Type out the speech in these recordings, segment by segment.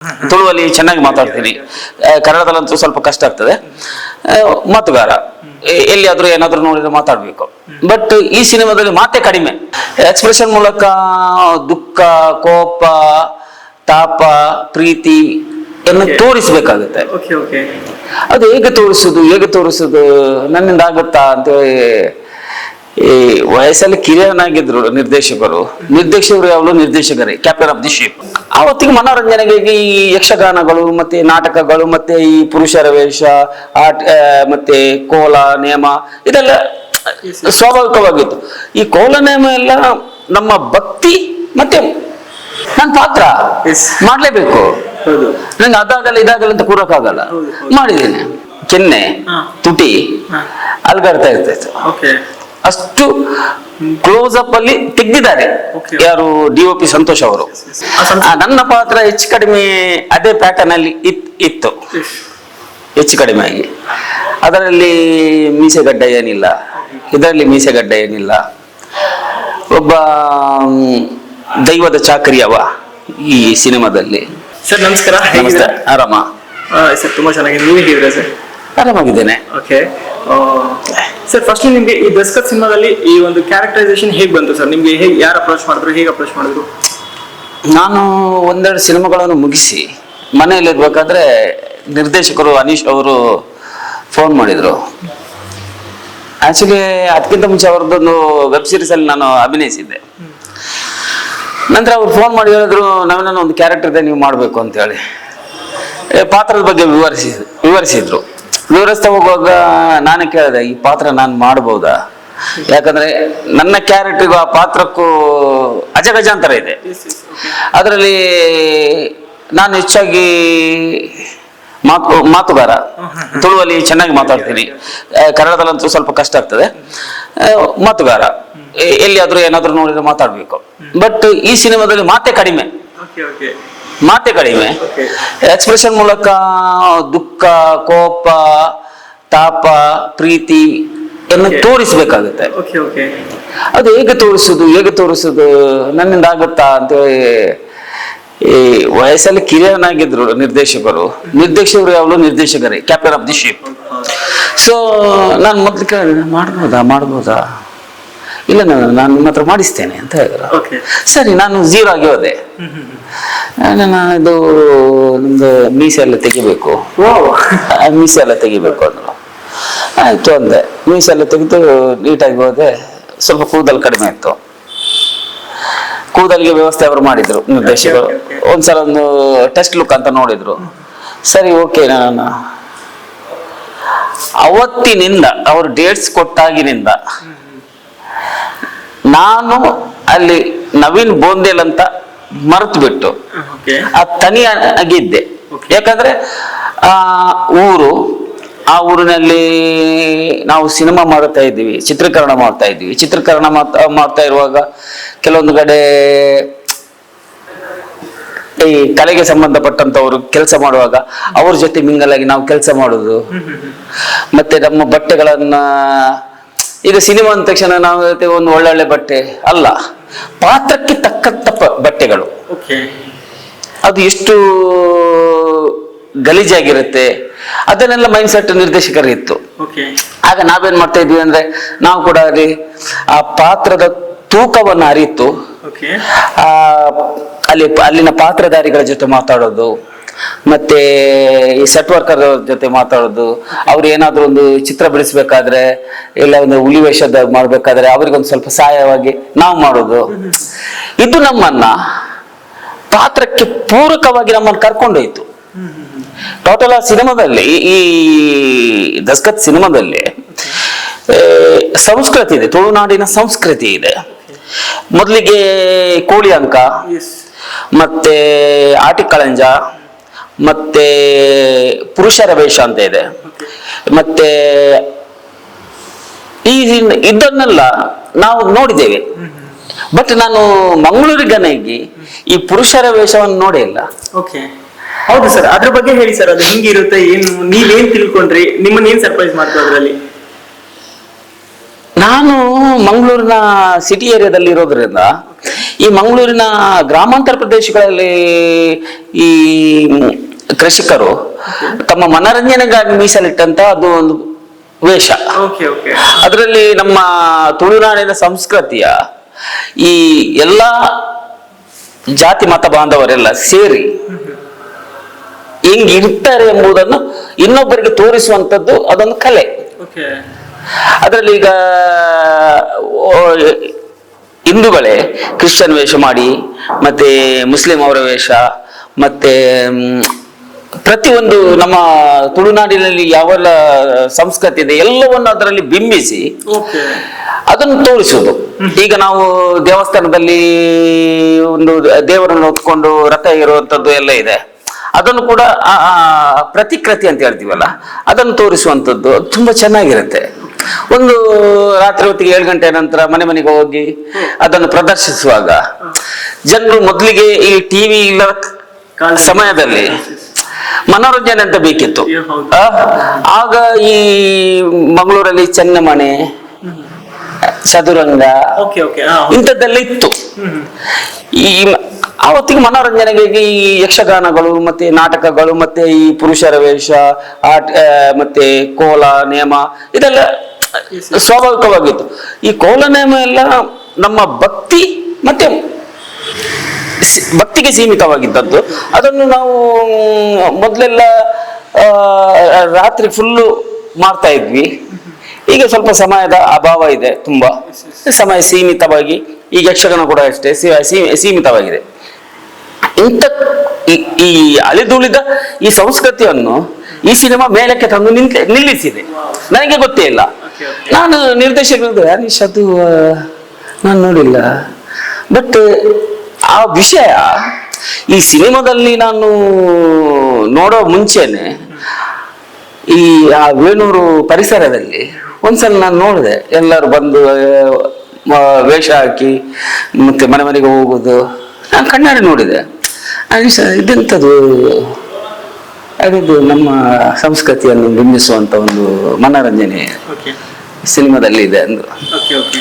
ತುಳುವಲ್ಲಿ ಚೆನ್ನಾಗಿ ಮಾತಾಡ್ತೀನಿ, ಕನ್ನಡದಲ್ಲಂತೂ ಸ್ವಲ್ಪ ಕಷ್ಟ ಆಗ್ತದೆ. ಮಾತುಗಾರ, ಎಲ್ಲಿಯಾದ್ರೂ ಏನಾದ್ರೂ ನೋಡಿದ್ರೆ ಮಾತಾಡ್ಬೇಕು. ಬಟ್ ಈ ಸಿನಿಮಾದಲ್ಲಿ ಮಾತೇ ಕಡಿಮೆ. ಎಕ್ಸ್ಪ್ರೆಷನ್ ಮೂಲಕ ದುಃಖ, ಕೋಪ, ತಾಪ, ಪ್ರೀತಿ ತೋರಿಸ್ಬೇಕಾಗುತ್ತೆ. ಅದು ಹೇಗೆ ತೋರಿಸುದು ನನ್ನಿಂದ ಆಗುತ್ತಾ ಅಂತೇಳಿ ಈ ವಯಸ್ಸಲ್ಲಿ ಕಿರಿಯನಾಗಿದ್ರು ನಿರ್ದೇಶಕರು ಯಾವಾಗಲೂ ನಿರ್ದೇಶಕರೇ, ಕ್ಯಾಪ್ಟನ್ ಆಫ್ ದಿ ಶಿಪ್. ಆವತ್ತಿಗೆ ಮನೋರಂಜನೆಗೆ ಈ ಯಕ್ಷಗಾನಗಳು ಮತ್ತೆ ನಾಟಕಗಳು ಮತ್ತೆ ಈ ಪುರುಷರ ವೇಷ, ಮತ್ತೆ ಕೋಲ ನೇಮ ಇದೆಲ್ಲ ಸ್ವಾಭಾವಿಕವಾಗಿತ್ತು. ಈ ಕೋಲ ನೇಮ ಎಲ್ಲ ನಮ್ಮ ಭಕ್ತಿ ಮತ್ತೆ ನನ್ನ ಪಾತ್ರ ಮಾಡ್ಲೇಬೇಕು. ನಂಗೆ ಅದಾಗಲ್ಲ ಇದಾಗಲ್ಲ ಅಂತ ಕೂರಕ್ಕಾಗಲ್ಲ. ಮಾಡಿದ್ದೇನೆ. ಕೆನ್ನೆ, ತುಟಿ ಅಲ್ಗಾಡ್ತಾ ಇರ್ತೈತೆ. ಅಷ್ಟು ಕ್ಲೋಸ್ ಅಪ್ ಅಲ್ಲಿ ತೆಗ್ದಿದ್ದಾರೆ ಯಾರು, DOP ಸಂತೋಷ್ ಅವರು. ನನ್ನ ಪಾತ್ರ ಹೆಚ್ಚು ಕಡಿಮೆ ಅದೇ ಪ್ಯಾಟರ್ನ್ ಅಲ್ಲಿ ಇತ್ತು, ಹೆಚ್ಚು ಕಡಿಮೆ ಆಗಿ. ಅದರಲ್ಲಿ ಮೀಸೆಗಡ್ಡ ಏನಿಲ್ಲ, ಇದರಲ್ಲಿ ಮೀಸೆಗಡ್ಡ ಏನಿಲ್ಲ. ಒಬ್ಬ ದೈವದ ಚಾಕರಿಯವ ಈ ಸಿನಿಮಾದಲ್ಲಿ. ಸರ್ ನಮಸ್ಕಾರ. ನಮಸ್ತೆ. ಆರಾಮ ಸರ್? ತುಂಬಾ ಚೆನ್ನಾಗಿದೆ. ನೀವು ಹೇಗಿದ್ದೀರಾ ಸರ್? ಆರಾಮಾಗಿದ್ದೇನೆ. ಓಕೆ ಸರ್, ಫಸ್ಟ್ ನಿಮ್ಗೆ ಈ ದಸ್ಕತ್ ಸಿನಿಮಾದಲ್ಲಿ ಈ ಒಂದು ಕ್ಯಾರೆಕ್ಟರೈಸೇಷನ್ ಹೇಗೆ ಬಂತು ಸರ್? ನಿಮ್ಗೆ ಹೇಗೆ, ಯಾರು ಅಪ್ರೋಚ್ ಮಾಡಿದ್ರು, ಹೇಗೆ ಅಪ್ರೋಚ್ ಮಾಡಿದ್ರು? ನಾನು ಒಂದೆರಡು ಸಿನಿಮಾಗಳನ್ನು ಮುಗಿಸಿ ಮನೆಯಲ್ಲಿರ್ಬೇಕಾದ್ರೆ ನಿರ್ದೇಶಕರು ಅನೀಶ್ ಅವರು ಫೋನ್ ಮಾಡಿದ್ರು. ಆಕ್ಚುಲಿ ಅದಕ್ಕಿಂತ ಮುಂಚೆ ಅವ್ರದ್ದೊಂದು ವೆಬ್ ಸೀರೀಸ್ ಅಲ್ಲಿ ನಾನು ಅಭಿನಯಿಸಿದ್ದೆ. ನಂತರ ಅವ್ರು ಫೋನ್ ಮಾಡಿ ಹೇಳಿದ್ರು, ನಾವೇನೋ ಒಂದು ಕ್ಯಾರೆಕ್ಟರ್ ಇದೆ, ನೀವು ಮಾಡಬೇಕು ಅಂತ ಹೇಳಿ ಪಾತ್ರದ ಬಗ್ಗೆ ವಿವರಿಸಿದ್ರು. ವಿವರಿಸ್ತಾ ಹೋಗುವಾಗ ನಾನು ಕೇಳಿದೆ, ಈ ಪಾತ್ರ ನಾನು ಮಾಡ್ಬೋದಾ? ಯಾಕಂದ್ರೆ ನನ್ನ ಕ್ಯಾರೆಕ್ಟರ್ಗೂ ಆ ಪಾತ್ರಕ್ಕೂ ಅಜಗಜಾಂತರ ಇದೆ. ಅದರಲ್ಲಿ ನಾನು ಹೆಚ್ಚಾಗಿ ಮಾತುಗಾರ, ತುಳುವಲ್ಲಿ ಚೆನ್ನಾಗಿ ಮಾತಾಡ್ತೀನಿ, ಕನ್ನಡದಲ್ಲಂತೂ ಸ್ವಲ್ಪ ಕಷ್ಟ ಆಗ್ತದೆ. ಮಾತುಗಾರ, ಎಲ್ಲಿಯಾದ್ರೂ ಏನಾದ್ರೂ ನೋಡಿದ್ರೆ ಮಾತಾಡ್ಬೇಕು. ಬಟ್ ಈ ಸಿನಿಮಾದಲ್ಲಿ ಮಾತೇ ಕಡಿಮೆ. ಎಕ್ಸ್ಪ್ರೆಷನ್ ಮೂಲಕ ದುಃಖ, ಕೋಪ, ತಾಪ, ಪ್ರೀತಿ ತೋರಿಸ್ಬೇಕಾಗುತ್ತೆ. ಅದು ಹೇಗೆ ತೋರಿಸುದು ನನ್ನಿಂದ ಆಗುತ್ತಾ ಅಂತೇಳಿ ಈ ವಯಸ್ಸಲ್ಲಿ ಕಿರಿಯನಾಗಿದ್ರು ನಿರ್ದೇಶಕರು ಯಾವಾಗಲೂ ನಿರ್ದೇಶಕರೇ, captain of the ship. So ನಾನು ಮೊದ್ಲು ಕೇಳಿದೆ, ಮಾಡ್ಬೋದಾ? ಇಲ್ಲ, ನಾನು ನಿಮ್ಮ ಹತ್ರ ಮಾಡಿಸ್ತೇನೆ ಅಂತ ಹೇಳಿದ್ರು. ಸರಿ, ನಾನು 0 ಆಗಿ ಹೋದೆ. ಇದು ನಿಮ್ದು ಮೀಸೆ ಎಲ್ಲ ತೆಗಿಬೇಕು ಅಂದ್ರು. ಆಯ್ತು ಅಂದೆ. ಮೀಸೆ ಎಲ್ಲ ತೆಗೆದು ನೀಟಾಗಿ ಹೋದೆ. ಸ್ವಲ್ಪ ಕೂದಲು ಕಡಿಮೆ ಇತ್ತು. ಕೂದಲಿಗೆ ವ್ಯವಸ್ಥೆ ಅವರು ಮಾಡಿದ್ರು ನಿರ್ದೇಶಕರು. ಒಂದ್ಸಲ ಒಂದು ಟೆಸ್ಟ್ ಲುಕ್ ಅಂತ ನೋಡಿದ್ರು. ಸರಿ, ಓಕೆ. ನಾನು ಅವತ್ತಿನಿಂದ ಅವರು ಡೇಟ್ಸ್ ಕೊಟ್ಟಾಗಿನಿಂದ ನಾನು ಅಲ್ಲಿ ನವೀನ್ ಬೋಂದೇಲ್ ಅಂತ ಮರೆತು ಬಿಟ್ಟು ಆ ತನಿಯಾಗಿದ್ದೆ. ಯಾಕಂದ್ರೆ ಆ ಊರಿನಲ್ಲಿ ನಾವು ಸಿನಿಮಾ ಮಾಡ್ತಾ ಇದ್ದೀವಿ, ಚಿತ್ರೀಕರಣ ಮಾಡ್ತಾ ಇರುವಾಗ ಕೆಲವೊಂದು ಕಡೆ ಈ ಕಲೆಗೆ ಸಂಬಂಧಪಟ್ಟಂತವರು ಕೆಲಸ ಮಾಡುವಾಗ ಅವ್ರ ಜೊತೆ ಮಿಂಗಲಾಗಿ ನಾವು ಕೆಲಸ ಮಾಡೋದು. ಮತ್ತೆ ನಮ್ಮ ಬಟ್ಟೆಗಳನ್ನ, ಈಗ ಸಿನಿಮಾ ಅಂದ ತಕ್ಷಣ ನಾವು ಒಂದು ಒಳ್ಳೊಳ್ಳೆ ಬಟ್ಟೆ ಅಲ್ಲ, ಪಾತ್ರಕ್ಕೆ ತಕ್ಕಂತ ಬಟ್ಟೆಗಳು. ಅದು ಎಷ್ಟು ಗಲೀಜಾಗಿರುತ್ತೆ ಅದನ್ನೆಲ್ಲ ಮೈಂಡ್ ಸೆಟ್ ನಿರ್ದೇಶಕರು ಇತ್ತು. ಆಗ ನಾವೇನ್ ಮಾಡ್ತಾ ಇದ್ವಿ ಅಂದ್ರೆ, ನಾವು ಕೂಡ ಆ ಪಾತ್ರದ ತೂಕವನ್ನು ಅರಿತು ಅಲ್ಲಿನ ಪಾತ್ರಧಾರಿಗಳ ಜೊತೆ ಮಾತಾಡೋದು, ಮತ್ತೆ ಈ ಸೆಟ್ ವರ್ಕರ್ ಜೊತೆ ಮಾತಾಡೋದು. ಅವ್ರು ಏನಾದ್ರು ಒಂದು ಚಿತ್ರ ಬಿಡಿಸ್ಬೇಕಾದ್ರೆ, ಇಲ್ಲ ಒಂದು ಹುಲಿ ವೇಷದ ಮಾಡ್ಬೇಕಾದ್ರೆ ಅವ್ರಿಗೊಂದು ಸ್ವಲ್ಪ ಸಹಾಯವಾಗಿ ನಾವು ಮಾಡೋದು. ಇದು ನಮ್ಮನ್ನ ಪಾತ್ರಕ್ಕೆ ಪೂರಕವಾಗಿ ನಮ್ಮನ್ನು ಕರ್ಕೊಂಡೋಯ್ತು. ಟೋಟಲ್ ಆ ಸಿನಿಮಾದಲ್ಲಿ, ಈ ದಸ್ಕತ್ ಸಿನಿಮಾದಲ್ಲಿ ಸಂಸ್ಕೃತಿ ಇದೆ, ತುಳುನಾಡಿನ ಸಂಸ್ಕೃತಿ ಇದೆ. ಮೊದಲಿಗೆ ಕೋಳಿ ಅಂಕ, ಮತ್ತೆ ಆಟಿಕಳಂಜ, ಮತ್ತೆ ಪುರುಷರ ವೇಷ ಅಂತ ಇದೆ. ಮತ್ತೆ ಇದನ್ನೆಲ್ಲ ನಾವು ನೋಡಿದ್ದೇವೆ. ಬಟ್ ನಾನು ಮಂಗಳೂರಿಗನಾಗಿ ಈ ಪುರುಷರ ವೇಷವನ್ನು ನೋಡೇ ಇಲ್ಲ. ಹೌದು ಸರ್, ಅದ್ರ ಬಗ್ಗೆ ಹೇಳಿ ಸರ್. ಅದು ಹಿಂಗಿರುತ್ತೆ, ಏನು ನೀವೇನ್ ತಿಳ್ಕೊಂಡ್ರಿ, ನಿಮ್ಮನ್ನ ಏನ್ ಸರ್ಪ್ರೈಸ್ ಮಾಡ್ತಾ ಅದ್ರಲ್ಲಿ? ನಾನು ಮಂಗಳೂರಿನ ಸಿಟಿ ಏರಿಯಾದಲ್ಲಿ ಇರೋದ್ರಿಂದ ಈ ಮಂಗಳೂರಿನ ಗ್ರಾಮಾಂತರ ಪ್ರದೇಶಗಳಲ್ಲಿ ಈ ಕೃಷಿಕರು ತಮ್ಮ ಮನರಂಜನೆಗಾಗಿ ಮೀಸಲಿಟ್ಟಂತ ಅದು ಒಂದು ವೇಷ. Okay okay. ಅದರಲ್ಲಿ ನಮ್ಮ ತುಳುನಾಡಿನ ಸಂಸ್ಕೃತಿಯ ಈ ಎಲ್ಲ ಜಾತಿ ಮತ ಬಾಂಧವರೆಲ್ಲ ಸೇರಿ ಹೆಂಗಿರ್ತಾರೆ ಎಂಬುದನ್ನು ಇನ್ನೊಬ್ಬರಿಗೆ ತೋರಿಸುವಂಥದ್ದು ಅದೊಂದು ಕಲೆ. ಓಕೆ. ಅದರಲ್ಲಿ ಈಗ ಹಿಂದೂಗಳೇ ಕ್ರಿಶ್ಚಿಯನ್ ವೇಷ ಮಾಡಿ, ಮತ್ತೆ ಮುಸ್ಲಿಂ ಅವರ ವೇಷ, ಮತ್ತೆ ಪ್ರತಿಯೊಂದು ನಮ್ಮ ತುಳುನಾಡಿನಲ್ಲಿ ಯಾವೆಲ್ಲ ಸಂಸ್ಕೃತಿ ಇದೆ ಎಲ್ಲವನ್ನು ಅದರಲ್ಲಿ ಬಿಂಬಿಸಿ ಓಕೆ. ಅದನ್ನು ತೋರಿಸುವುದು. ಈಗ ನಾವು ದೇವಸ್ಥಾನದಲ್ಲಿ ಒಂದು ದೇವರನ್ನು ಹೊತ್ಕೊಂಡು ರಥ ಇರುವಂತದ್ದು ಎಲ್ಲ ಇದೆ, ಅದನ್ನು ಕೂಡ ಪ್ರತಿಕೃತಿ ಅಂತ ಹೇಳ್ತೀವಲ್ಲ ಅದನ್ನು ತೋರಿಸುವಂಥದ್ದು ತುಂಬಾ ಚೆನ್ನಾಗಿರುತ್ತೆ. ಒಂದು ರಾತ್ರಿ ಹೊತ್ತಿಗೆ 7 ಗಂಟೆ ನಂತರ ಮನೆ ಮನೆಗೆ ಹೋಗಿ ಅದನ್ನು ಪ್ರದರ್ಶಿಸುವಾಗ ಜನರು ಮೊದಲಿಗೆ ಈ ಟಿವಿ ಇಲ್ಲದ ಸಮಯದಲ್ಲಿ ಮನೋರಂಜನೆ ಅಂತ ಬೇಕಿತ್ತು. ಆಗ ಈ ಮಂಗಳೂರಲ್ಲಿ ಚೆನ್ನಮಣೆ, ಚದುರಂಗ ಇಂಥದ್ದೆಲ್ಲ ಇತ್ತು. ಈ ಆವತ್ತಿಗೆ ಮನೋರಂಜನೆಗೆ ಈ ಯಕ್ಷಗಾನಗಳು ಮತ್ತೆ ನಾಟಕಗಳು ಮತ್ತೆ ಈ ಪುರುಷರ ವೇಷ ಮತ್ತೆ ಕೋಲ ನೇಮ ಇದೆಲ್ಲ ಸ್ವಾಭಾವಿಕವಾಗಿತ್ತು. ಈ ಕೋಲ ನೇಮ ಎಲ್ಲ ನಮ್ಮ ಭಕ್ತಿ ಮತ್ತೆ ಭಕ್ತಿಗೆ ಸೀಮಿತವಾಗಿದ್ದದ್ದು. ಅದನ್ನು ನಾವು ಮೊದಲೆಲ್ಲ ರಾತ್ರಿ ಫುಲ್ಲು ಮಾಡ್ತಾ ಇದ್ವಿ. ಈಗ ಸ್ವಲ್ಪ ಸಮಯದ ಅಭಾವ ಇದೆ, ತುಂಬಾ ಸಮಯ ಸೀಮಿತವಾಗಿ. ಈಗ ಯಕ್ಷಗಾನ ಕೂಡ ಅಷ್ಟೇ ಸೀಮಿತವಾಗಿದೆ. ಇಂಥ ಈ ಅಳಿದುಳಿದ ಈ ಸಂಸ್ಕೃತಿಯನ್ನು ಈ ಸಿನಿಮಾ ಮೇಲಕ್ಕೆ ತಂದು ನಿಲ್ಲಿಸಿದೆ. ನನಗೆ ಗೊತ್ತೇ ಇಲ್ಲ. ನಾನು ನಿರ್ದೇಶಕರು ಅನೀಶ್ ಅದು ನಾನು ನೋಡಿಲ್ಲ. ಬಟ್ ಆ ವಿಷಯ ಈ ಸಿನಿಮಾದಲ್ಲಿ ನಾನು ನೋಡೋ ಮುಂಚೆನೆ ಈ ಆ ವೇಣೂರು ಪರಿಸರದಲ್ಲಿ ಒಂದ್ಸಲ ನಾನು ನೋಡಿದೆ. ಎಲ್ಲರೂ ಬಂದು ವೇಷ ಹಾಕಿ ಮತ್ತೆ ಮನೆ ಮನೆಗೆ ಹೋಗುದು ನಾನು ಕಣ್ಣಾರೆ ನೋಡಿದೆ. ಇದೆಂಥದ್ದು ಅದು ನಮ್ಮ ಸಂಸ್ಕೃತಿಯನ್ನು ಬಿಂಬಿಸುವಂತ ಒಂದು ಮನೋರಂಜನೆ ಸಿನಿಮಾದಲ್ಲಿ ಇದೆ ಅಂದ್ರು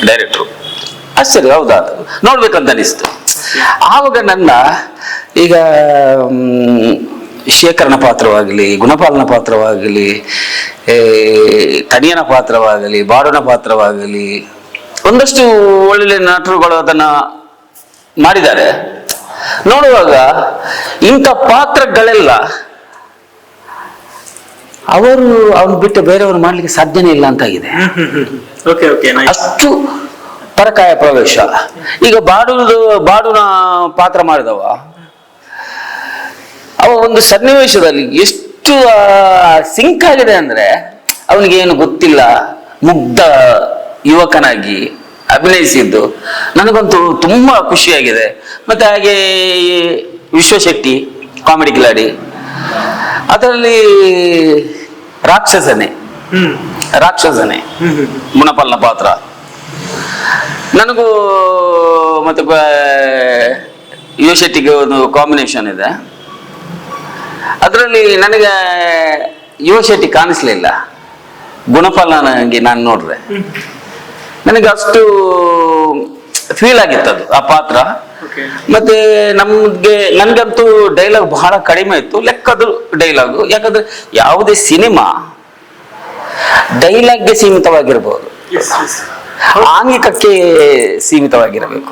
ಡೈರೆಕ್ಟ್ರು. ಆಶ್ಚರ್ಯ, ಹೌದಾ ನೋಡ್ಬೇಕಂತ ಅನಿಸ್ತು. ಆವಾಗ ನನ್ನ ಈಗ ಶೇಖರನ ಪಾತ್ರವಾಗಲಿ, ಗುಣಪಾಲನ ಪಾತ್ರವಾಗಲಿ, ತಣಿಯನ ಪಾತ್ರವಾಗಲಿ, ಬಾಡುನ ಪಾತ್ರವಾಗಲಿ ಒಂದಷ್ಟು ಒಳ್ಳೆ ನಟರುಗಳು ಅದನ್ನ ಮಾಡಿದ್ದಾರೆ. ನೋಡುವಾಗ ಇಂಥ ಪಾತ್ರಗಳೆಲ್ಲ ಅವನು ಬಿಟ್ಟು ಬೇರೆಯವರು ಮಾಡ್ಲಿಕ್ಕೆ ಸಾಧ್ಯನೇ ಇಲ್ಲ ಅಂತಾಗಿದೆ. ಅಷ್ಟು ಪರಕಾಯ ಪ್ರವೇಶ. ಈಗ ಬಾಡುನ ಪಾತ್ರ ಮಾಡಿದವ ಅವ ಒಂದು ಸನ್ನಿವೇಶದಲ್ಲಿ ಎಷ್ಟು ಸಿಂಕ್ ಆಗಿದೆ ಅಂದ್ರೆ ಅವನಿಗೆ ಏನು ಗೊತ್ತಿಲ್ಲ, ಮುಗ್ಧ ಯುವಕನಾಗಿ ಅಭಿನಯಿಸಿದ್ದು ನನಗಂತೂ ತುಂಬಾ ಖುಷಿಯಾಗಿದೆ. ಮತ್ತೆ ಹಾಗೆ ವಿಶ್ವಶೆಟ್ಟಿ ಕಾಮಿಡಿ ಕಿಲಾಡಿ, ಅದರಲ್ಲಿ ರಾಕ್ಷಸನೆ ಗುಣಪಾಲನ ಪಾತ್ರ ನನಗೂ ಮತ್ತೆ ಯುವಶೆಟ್ಟಿಗೆ ಒಂದು ಕಾಂಬಿನೇಷನ್ ಇದೆ. ಅದರಲ್ಲಿ ನನಗೆ ಯುವಶೆಟ್ಟಿ ಕಾಣಿಸ್ಲಿಲ್ಲ. ಗುಣಪಾಲನಿಗೆ ನಾನು ನೋಡ್ರೆ ನನಗೆ ಅಷ್ಟು ಫೀಲ್ ಆಗಿತ್ತದು ಆ ಪಾತ್ರ. ಮತ್ತೆ ನನ್ಗಂತೂ ಡೈಲಾಗ್ ಬಹಳ ಕಡಿಮೆ ಇತ್ತು, ಲೆಕ್ಕದ ಡೈಲಾಗು. ಯಾಕಂದ್ರೆ ಯಾವುದೇ ಸಿನಿಮಾ ಡೈಲಾಗ್ಗೆ ಸೀಮಿತವಾಗಿರ್ಬೋದು, ಆಂಗಿಕಕ್ಕೆ ಸೀಮಿತವಾಗಿರಬೇಕು.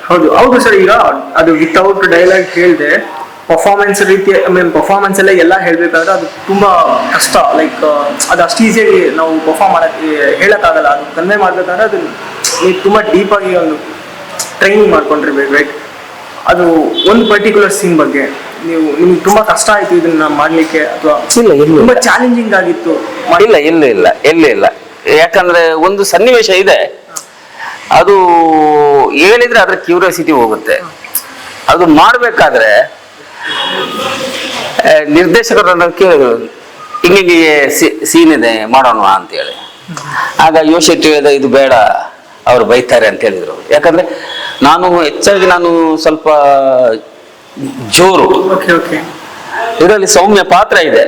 ಹೌದು ಹೌದು ಸರ್. ಈಗ ಅದು ವಿತೌಟ್ ಡೈಲಾಗ್ ಹೇಳ್ದೆ ಪರ್ಫಾರ್ಮೆನ್ಸ್ ರೀತಿ ಪರ್ಫಾರ್ಮೆನ್ಸ್ ಎಲ್ಲ ಹೇಳ್ಬೇಕಾದ್ರೆ ಅದು ತುಂಬಾ ಕಷ್ಟ. ಲೈಕ್ ಅದು ಅಷ್ಟು ಈಸಿಯಾಗಿ ನಾವು ಪರ್ಫಾರ್ಮ್ ಮಾಡಕ್ಕೆ ಹೇಳಕ್ಕಾಗಲ್ಲ. ಅದು ಕನ್ವೆ ಮಾಡ್ಬೇಕಾದ್ರೆ ಅದು ನೀವು ತುಂಬಾ ಡೀಪ್ ಆಗಿ ಒಂದು ಟ್ರೈನಿಂಗ್ ಮಾಡ್ಕೊಂಡಿರ್ಬೇಕು, ರೈಟ್? ಅದು ಒಂದು ಪರ್ಟಿಕ್ಯುಲರ್ ಸೀನ್ ಬಗ್ಗೆ ನಿಮ್ಗೆ ತುಂಬಾ ಕಷ್ಟ ಆಯ್ತು ಇದನ್ನ ಮಾಡ್ಲಿಕ್ಕೆ, ಅಥವಾ ತುಂಬಾ ಚಾಲೆಂಜಿಂಗ್ ಆಗಿತ್ತು? ಇಲ್ಲ. ಯಾಕಂದ್ರೆ ಒಂದು ಸನ್ನಿವೇಶ ಇದೆ, ಅದು ಹೇಳಿದ್ರೆ ಅದ್ರ ಕ್ಯೂರಿಯಾಸಿಟಿ ಹೋಗುತ್ತೆ. ಅದು ಮಾಡ್ಬೇಕಾದ್ರೆ ನಿರ್ದೇಶಕರನ್ನ ಕೇಳಿದ್ರು, ಹಿಂಗೆ ಸೀನ್ ಇದೆ ಮಾಡೋಣ ಅಂತ ಹೇಳಿ. ಆಗ ಯುವಶೆಟ್ಟಿ ಹೇಳಿದ ಇದು ಬೇಡ, ಅವ್ರು ಬೈತಾರೆ ಅಂತ ಹೇಳಿದ್ರು. ಯಾಕಂದ್ರೆ ಹೆಚ್ಚಾಗಿ ನಾನು ಸ್ವಲ್ಪ ಜೋರು, ಇದರಲ್ಲಿ ಸೌಮ್ಯ ಪಾತ್ರ ಇದೆ,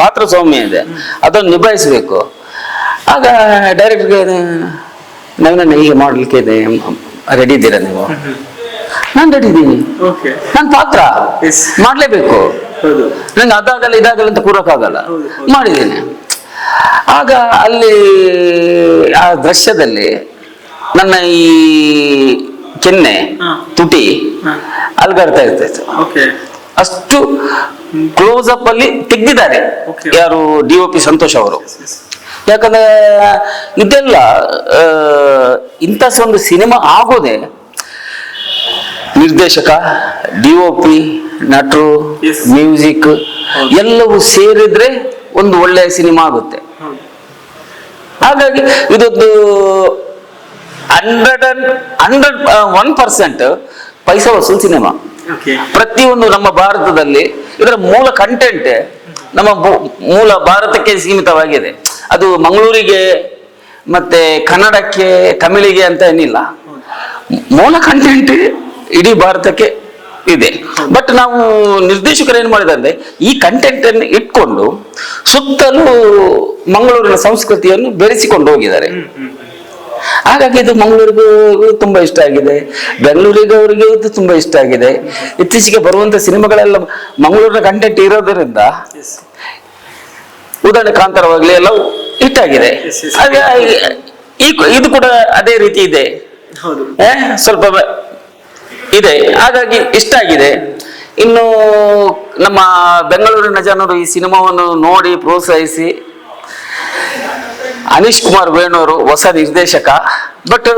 ಪಾತ್ರ ಸೌಮ್ಯ ಇದೆ, ಅದನ್ನು ನಿಭಾಯಿಸಬೇಕು. ಆಗ ಡೈರೆಕ್ಟ್ಗೆ ನವೀನನ್ನ ಹೀಗೆ ಮಾಡಲಿಕ್ಕೆ ಇದೆ, ರೆಡಿ ಇದ್ದೀರಾ ನೀವು? ನಾನು ರೆಡಿ ಇದ್ದೀನಿ, ಓಕೆ. ನನ್ನ ಪಾತ್ರ Yes. ಮಾಡಲೇಬೇಕು, ಹೌದು. ನಂಗೆ ಅದಾಗಲ್ಲ ಇದಾಗಲ್ಲ ಅಂತ ಕೂರಕ್ಕಾಗಲ್ಲ, ಹೌದು. ಮಾಡಿದ್ದೀನಿ. ಆಗ ಅಲ್ಲಿ ಆ ದೃಶ್ಯದಲ್ಲಿ ನನ್ನ ಈ ಕೆನ್ನೆ ಹಾ. ತುಟಿ ಹಾ. ಅಲ್ಗಾಡ್ತಾ ಇರ್ತೈತೆ. ಓಕೆ. ಅಷ್ಟು ಕ್ಲೋಸ್ ಅಪ್ ಅಲ್ಲಿ ತೆಗ್ದಿದ್ದಾರೆ. Okay. ಯಾರು DOP ಸಂತೋಷ್ ಅವರು. Yes. ಯಾಕಂದ್ರೆ ಇದೆಲ್ಲ ಇಂಥ ಒಂದು ಸಿನಿಮಾ ಆಗೋದೆ ನಿರ್ದೇಶಕ, DOP, ನಟರು, Yes. ಮ್ಯೂಸಿಕ್ ಎಲ್ಲವೂ ಸೇರಿದ್ರೆ ಒಂದು ಒಳ್ಳೆಯ ಸಿನಿಮಾ ಆಗುತ್ತೆ. ಹೌದು. ಹಾಗಾಗಿ ಇದೊಂದು 100% ಪೈಸಾ ವಸೂಲ್ ಸಿನಿಮಾ. ಓಕೆ. ಪ್ರತಿಯೊಂದು ನಮ್ಮ ಭಾರತದಲ್ಲಿ ಇದರ ಮೂಲ ಕಂಟೆಂಟ್ ನಮ್ಮ ಮೂಲ ಭಾರತಕ್ಕೆ ಸೀಮಿತವಾಗಿದೆ. ಅದು ಮಂಗಳೂರಿಗೆ ಮತ್ತೆ ಕನ್ನಡಕ್ಕೆ, ತಮಿಳಿಗೆ ಅಂತ ಏನಿಲ್ಲ. ಮೂಲ ಕಂಟೆಂಟ್ ಇಡೀ ಭಾರತಕ್ಕೆ ಇದೆ. ಬಟ್ ನಾವು ನಿರ್ದೇಶಕರು ಏನು ಮಾಡಿದಂದ್ರೆ ಈ ಕಂಟೆಂಟ್ ಅನ್ನು ಇಟ್ಕೊಂಡು ಸುತ್ತಲೂ ಮಂಗಳೂರಿನ ಸಂಸ್ಕೃತಿಯನ್ನು ಬೆರೆಸಿಕೊಂಡು ಹೋಗಿದ್ದಾರೆ. ಹಾಗಾಗಿ ಇದು ಮಂಗಳೂರಿಗೂ ತುಂಬಾ ಇಷ್ಟ ಆಗಿದೆ, ಬೆಂಗಳೂರಿಗೆ ಅವರಿಗೆ ಇದು ತುಂಬಾ ಇಷ್ಟ ಆಗಿದೆ. ಇತ್ತೀಚೆಗೆ ಬರುವಂತ ಸಿನಿಮಾಗಳೆಲ್ಲ ಮಂಗಳೂರಿನ ಕಂಟೆಂಟ್ ಇರೋದರಿಂದ, Yes. ಉದಾಹರಣೆ ಕಾಂತಾರವಾಗ್ಲಿ ಎಲ್ಲ ಹಿಟ್ ಆಗಿದೆ. Yes, yes. ಹಾಗೆ ಇದು ಕೂಡ ಅದೇ ರೀತಿ ಇದೆ, ಹೌದು. ಸ್ವಲ್ಪ ಇದೆ. ಹಾಗಾಗಿ ಇಷ್ಟ ಆಗಿದೆ. ಇನ್ನು ನಮ್ಮ ಬೆಂಗಳೂರಿನ ಜನರು ಈ ಸಿನಿಮಾವನ್ನು ನೋಡಿ ಪ್ರೋತ್ಸಾಹಿಸಿ, ಅನೀಶ್ ಕುಮಾರ್ ವೇಣೂರು ಹೊಸ ನಿರ್ದೇಶಕ, ಬಟ್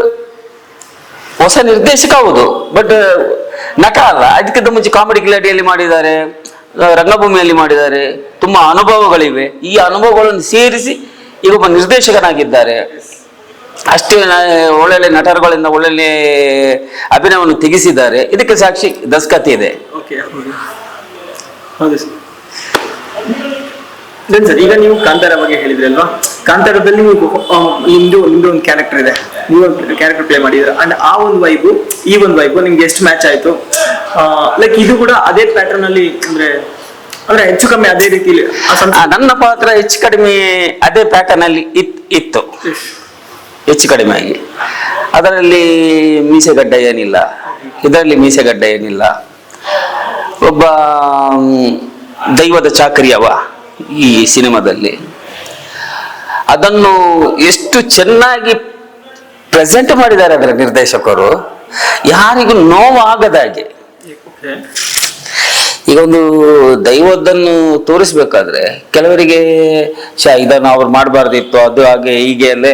ಹೊಸ ನಿರ್ದೇಶಕ ಹೌದು, ಬಟ್ ನಟ ಅಲ್ಲ. ಅದಕ್ಕಿಂತ ಮುಂಚೆ ಕಾಮಿಡಿ ಕಿಲಾಡಿಯಲ್ಲಿ ಮಾಡಿದ್ದಾರೆ, ರಂಗಭೂಮಿಯಲ್ಲಿ ಮಾಡಿದ್ದಾರೆ, ತುಂಬಾ ಅನುಭವಗಳಿವೆ. ಈ ಅನುಭವಗಳನ್ನು ಸೇರಿಸಿ ಈಗ ಒಬ್ಬ ನಿರ್ದೇಶಕನಾಗಿದ್ದಾರೆ. ಅಷ್ಟೇ ಒಳ್ಳೊಳ್ಳೆ ನಟರುಗಳಿಂದ ಒಳ್ಳೊಳ್ಳೆ ಅಭಿನಯವನ್ನು ತೆಗೆಸಿದ್ದಾರೆ. ಇದಕ್ಕೆ ಸಾಕ್ಷಿ ದಸ್ಕತ್ ಇದೆ. ಓಕೆ. ಹೌದು. ಹೌದು ಸರ್. ದೆನ್ ಸರ್, ಈಗ ನೀವು ಕಾಂತಾರ ಬಗ್ಗೆ ಹೇಳಿದ್ರಿ ಅಲ್ವಾ? ಕಾಂತಾರದಲ್ಲಿ ನೀವು ನಿಮ್ದು ಒಂದು ಕ್ಯಾರೆಕ್ಟರ್ ಇದೆ, ನೀವು ಒಂದು ಕ್ಯಾರೆಕ್ಟರ್ ಪ್ಲೇ ಮಾಡಿದ್ರೆ, ಅಂಡ್ ಆ ಒಂದು ವೈಬು ಈ ಒಂದು ವೈಬು ನಿಮ್ಗೆ ಎಷ್ಟು ಮ್ಯಾಚ್ ಆಯ್ತು? ಲೈಕ್ ಇದು ಕೂಡ ಅದೇ ಪ್ಯಾಟರ್ನ್ ಅಲ್ಲಿ, ಅಂದ್ರೆ ಹೆಚ್ಚು ಕಮ್ಮಿ ಅದೇ ರೀತಿಲಿ ನನ್ನ ಪಾತ್ರ ಹೆಚ್ಚು ಕಡಿಮೆ ಅದೇ ಪ್ಯಾಟರ್ನ್ ಅಲ್ಲಿ ಇತ್ತು, ಹೆಚ್ಚು ಕಡಿಮೆ ಆಗಿ. ಅದರಲ್ಲಿ ಮೀಸೆಗಡ್ಡ ಏನಿಲ್ಲ, ಇದರಲ್ಲಿ ಮೀಸೆಗಡ್ಡ ಏನಿಲ್ಲ. ಒಬ್ಬ ದೈವದ ಚಾಕರಿಯವ ಈ ಸಿನಿಮಾದಲ್ಲಿ. ಅದನ್ನು ಎಷ್ಟು ಚೆನ್ನಾಗಿ ಪ್ರೆಸೆಂಟ್ ಮಾಡಿದ್ದಾರೆ ಅದರ ನಿರ್ದೇಶಕರು, ಯಾರಿಗೂ ನೋವಾಗದಾಗೆ. ಈಗ ಒಂದು ದೈವದನ್ನು ತೋರಿಸ್ಬೇಕಾದ್ರೆ ಕೆಲವರಿಗೆ ಇದನ್ನು ಅವ್ರು ಮಾಡಬಾರ್ದಿತ್ತು, ಅದು ಹಾಗೆ ಹೀಗೆ ಅಲ್ಲೇ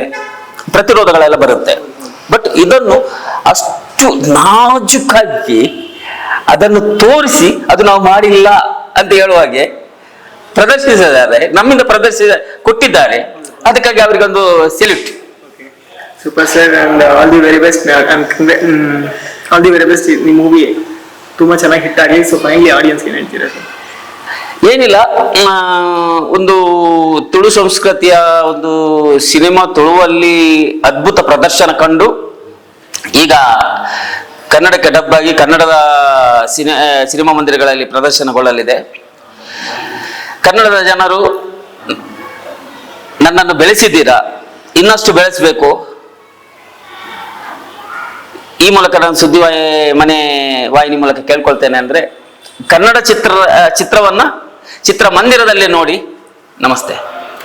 ಪ್ರತಿರೋಧಗಳೆಲ್ಲ ಬರುತ್ತೆ. ಬಟ್ ಇದನ್ನು ಅಷ್ಟು ನಾಜುಕಾಗಿ ಅದನ್ನು ತೋರಿಸಿ ಅದು ನಾವು ಮಾಡಿಲ್ಲ ಅಂತ ಹೇಳುವ ಹಾಗೆ ಪ್ರದರ್ಶಿಸಿದ್ದಾರೆ, ನಮ್ಮಿಂದ ಕೊಟ್ಟಿದ್ದಾರೆ. ಅದಕ್ಕಾಗಿ ಅವರಿಗೊಂದು salute. Super sir, and all the very best. All the very best. ಈ ಮೂವಿ ತುಂಬಾ ಚೆನ್ನಾಗಿ ಹಿಟ್ ಆಗಲಿ. ಸೊ ಫೈನಲಿ ಆಡಿಯನ್ಸ್ಗೆ ಏನು ಹೇಳ್ತೀರಾ ಸರ್? ಏನಿಲ್ಲ, ಒಂದು ತುಳು ಸಂಸ್ಕೃತಿಯ ಒಂದು ಸಿನಿಮಾ ತುಳುವಲ್ಲಿ ಅದ್ಭುತ ಪ್ರದರ್ಶನ ಕಂಡು ಈಗ ಕನ್ನಡಕ್ಕೆ ಡಬ್ ಆಗಿ ಕನ್ನಡದ ಸಿನಿಮಾ ಮಂದಿರಗಳಲ್ಲಿ ಪ್ರದರ್ಶನಗೊಳ್ಳಲಿದೆ. ಕನ್ನಡದ ಜನರು ನನ್ನನ್ನು ಬೆಳೆಸಿದ್ದೀರಾ, ಇನ್ನಷ್ಟು ಬೆಳೆಸಬೇಕು. ಈ ಮೂಲಕ ನಾನು ಮನೆ ವಾಹಿನಿ ಮೂಲಕ ಕೇಳ್ಕೊಳ್ತೇನೆ ಅಂದ್ರೆ, ಕನ್ನಡ ಚಿತ್ರವನ್ನ ಚಿತ್ರಮಂದಿರದಲ್ಲಿ ನೋಡಿ. ನಮಸ್ತೆ.